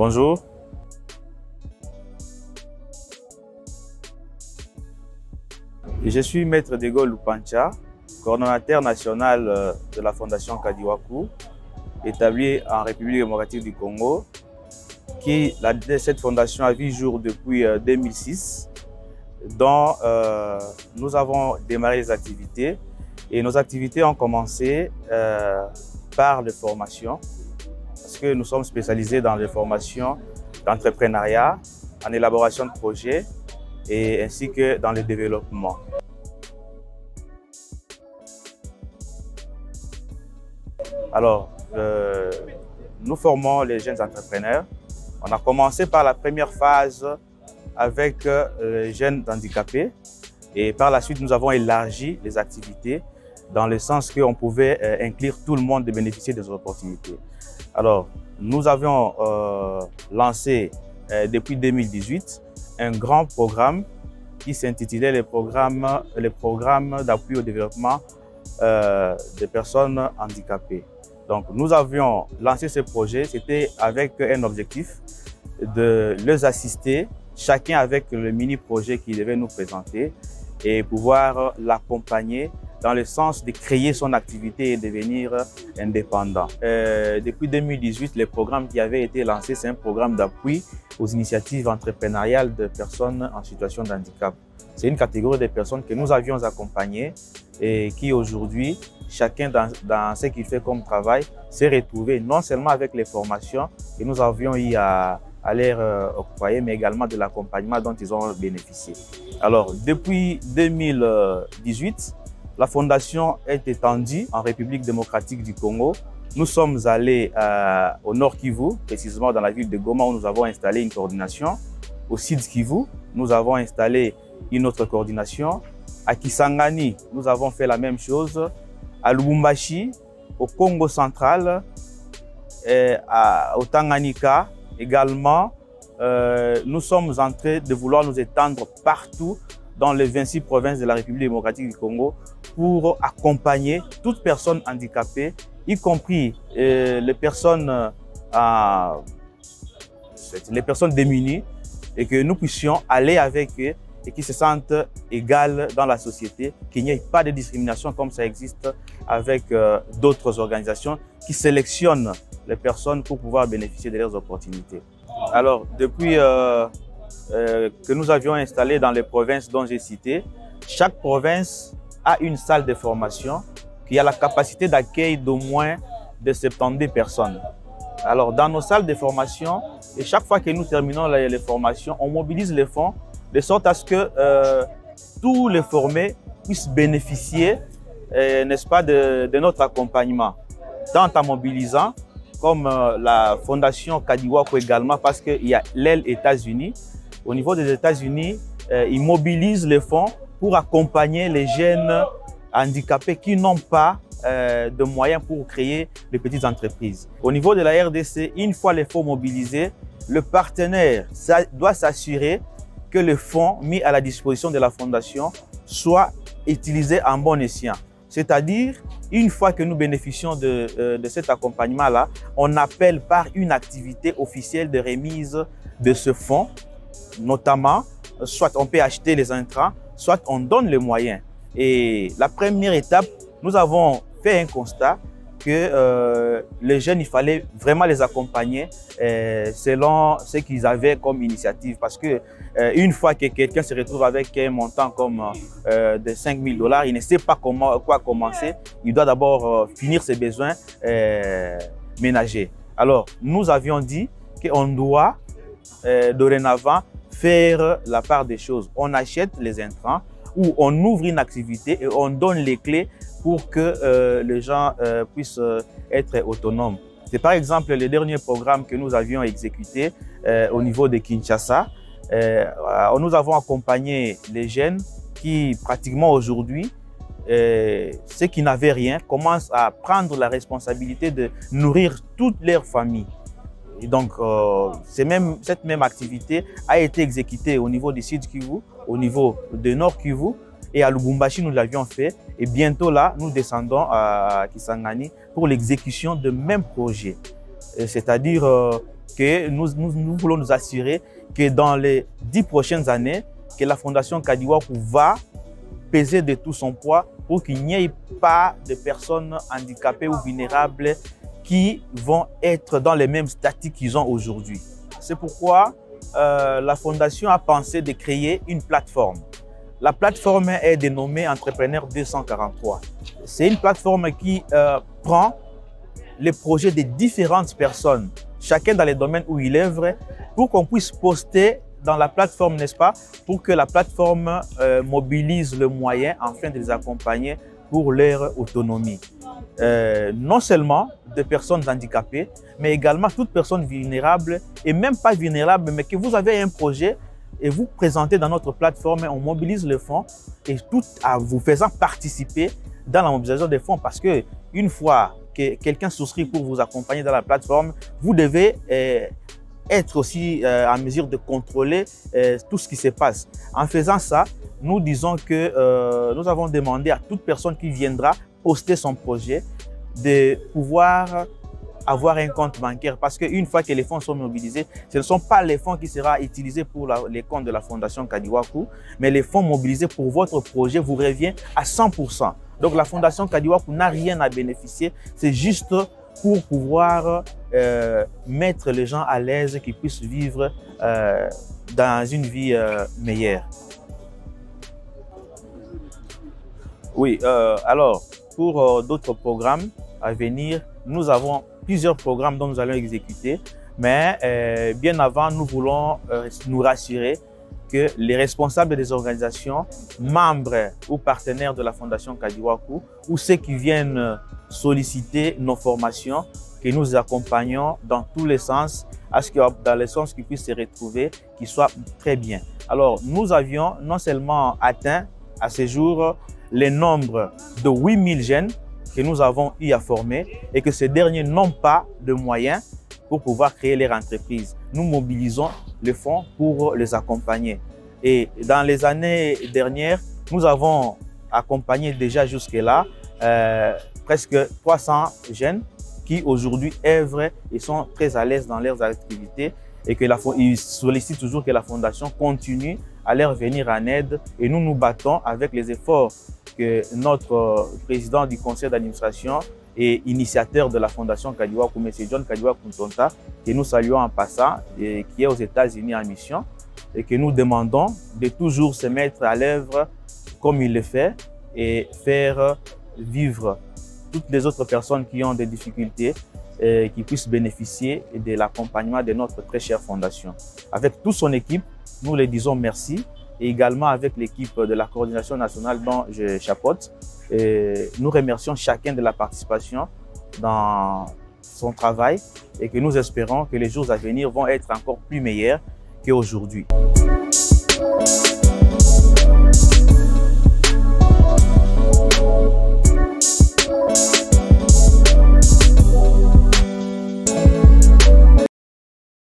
Bonjour. Je suis Maître Dego Lupancha, coordonnateur national de la Fondation Kadiwaku, établie en République démocratique du Congo. Cette fondation a vu jour depuis 2006, dont nous avons démarré les activités. Et nos activités ont commencé par les formations, parce que nous sommes spécialisés dans les formations d'entrepreneuriat, en élaboration de projets, et ainsi que dans le développement. Alors, nous formons les jeunes entrepreneurs. On a commencé par la première phase avec les jeunes handicapés et par la suite, nous avons élargi les activités dans le sens qu'on pouvait inclure tout le monde de bénéficier des opportunités. Alors, nous avions lancé depuis 2018 un grand programme qui s'intitulait le programme d'appui au développement des personnes handicapées. Donc, nous avions lancé ce projet, c'était avec un objectif de les assister, chacun avec le mini-projet qu'il devait nous présenter et pouvoir l'accompagner dans le sens de créer son activité et devenir indépendant. Depuis 2018, le programme qui avait été lancé, c'est un programme d'appui aux initiatives entrepreneuriales de personnes en situation de handicap. C'est une catégorie de personnes que nous avions accompagnées et qui aujourd'hui, chacun dans ce qu'il fait comme travail, s'est retrouvé non seulement avec les formations que nous avions eu à leur octroyer, mais également de l'accompagnement dont ils ont bénéficié. Alors, depuis 2018, la fondation est étendue en République démocratique du Congo. Nous sommes allés au Nord Kivu, précisément dans la ville de Goma, où nous avons installé une coordination. Au Sud Kivu, nous avons installé une autre coordination. À Kisangani, nous avons fait la même chose. À Lubumbashi, au Congo central, au Tanganyika également. Nous sommes en train de vouloir nous étendre partout dans les 26 provinces de la République démocratique du Congo pour accompagner toute personne handicapée, y compris les personnes démunies, et que nous puissions aller avec eux et qui se sentent égales dans la société, qu'il n'y ait pas de discrimination comme ça existe avec d'autres organisations qui sélectionnent les personnes pour pouvoir bénéficier de leurs opportunités. Alors, depuis que nous avions installé dans les provinces dont j'ai cité, chaque province a une salle de formation qui a la capacité d'accueil d'au moins de 70 personnes. Alors, dans nos salles de formation, et chaque fois que nous terminons les formations, on mobilise les fonds de sorte à ce que tous les formés puissent bénéficier, n'est-ce pas, de notre accompagnement, tant en mobilisant comme la Fondation Kadiwaku également, parce qu'il y a l'aile États-Unis. Au niveau des États-Unis, ils mobilisent les fonds pour accompagner les jeunes handicapés qui n'ont pas de moyens pour créer de petites entreprises. Au niveau de la RDC, une fois les fonds mobilisés, le partenaire doit s'assurer que les fonds mis à la disposition de la Fondation soient utilisés en bon escient. C'est-à-dire, une fois que nous bénéficions de cet accompagnement-là, on appelle par une activité officielle de remise de ce fonds, notamment, soit on peut acheter les intrants, soit on donne les moyens. Et la première étape, nous avons fait un constat que les jeunes, il fallait vraiment les accompagner selon ce qu'ils avaient comme initiative. Parce que une fois que quelqu'un se retrouve avec un montant comme de 5 000 $, il ne sait pas quoi commencer. Il doit d'abord finir ses besoins ménagers. Alors, nous avions dit qu'on doit dorénavant faire la part des choses. On achète les intrants ou on ouvre une activité et on donne les clés pour que les gens puissent être autonomes. C'est par exemple le dernier programme que nous avions exécuté au niveau de Kinshasa. Nous avons accompagné les jeunes qui pratiquement aujourd'hui, ceux qui n'avaient rien, commencent à prendre la responsabilité de nourrir toute leur famille. Et donc, cette même activité a été exécutée au niveau du Sud Kivu, au niveau de Nord Kivu, et à Lubumbashi, nous l'avions fait. Et bientôt là, nous descendons à Kisangani pour l'exécution de même projet. C'est-à-dire que nous voulons nous assurer que dans les 10 prochaines années, que la Fondation Kadiwaku va peser de tout son poids pour qu'il n'y ait pas de personnes handicapées ou vulnérables qui vont être dans les mêmes statuts qu'ils ont aujourd'hui. C'est pourquoi la Fondation a pensé de créer une plateforme. La plateforme est dénommée Entrepreneur 243. C'est une plateforme qui prend les projets de différentes personnes, chacun dans les domaines où il œuvre, pour qu'on puisse poster dans la plateforme, n'est-ce pas, pour que la plateforme mobilise le moyen afin de les accompagner pour leur autonomie. Non seulement de personnes handicapées, mais également toutes personnes vulnérables, et même pas vulnérables, mais que vous avez un projet et vous présentez dans notre plateforme, on mobilise le fonds et tout en vous faisant participer dans la mobilisation des fonds, parce que une fois que quelqu'un souscrit pour vous accompagner dans la plateforme, vous devez être aussi en mesure de contrôler tout ce qui se passe. En faisant ça, nous disons que nous avons demandé à toute personne qui viendra poster son projet de pouvoir avoir un compte bancaire, parce qu'une fois que les fonds sont mobilisés, ce ne sont pas les fonds qui seront utilisés pour les comptes de la Fondation Kadiwaku, mais les fonds mobilisés pour votre projet vous reviennent à 100%. Donc la Fondation Kadiwaku n'a rien à bénéficier, c'est juste pour pouvoir mettre les gens à l'aise, qu'ils puissent vivre dans une vie meilleure. Oui, alors pour d'autres programmes à venir, nous avons plusieurs programmes dont nous allons exécuter, mais bien avant, nous voulons nous rassurer que les responsables des organisations, membres ou partenaires de la Fondation Kadiwaku, ou ceux qui viennent solliciter nos formations, que nous accompagnons dans tous les sens, dans le sens qu'ils puissent se retrouver, qu'ils soient très bien. Alors, nous avions non seulement atteint à ce jour le nombre de 8000 jeunes que nous avons eu à former et que ces derniers n'ont pas de moyens pour pouvoir créer leur entreprise. Nous mobilisons les fonds pour les accompagner. Et dans les années dernières, nous avons accompagné déjà jusque-là presque 300 jeunes qui aujourd'hui œuvrent et sont très à l'aise dans leurs activités et qu'ils sollicitent toujours que la Fondation continue à leur venir en aide. Et nous nous battons avec les efforts que notre président du conseil d'administration et initiateur de la Fondation Kadiwaku, M. John Kadiwaku Ntonta, que nous saluons en passant, et qui est aux États-Unis en mission, et que nous demandons de toujours se mettre à l'œuvre comme il le fait et faire vivre toutes les autres personnes qui ont des difficultés et qui puissent bénéficier de l'accompagnement de notre très chère Fondation. Avec toute son équipe, nous les disons merci, et également avec l'équipe de la coordination nationale dont je chapeaute. Et nous remercions chacun de la participation dans son travail et que nous espérons que les jours à venir vont être encore plus meilleurs qu'aujourd'hui.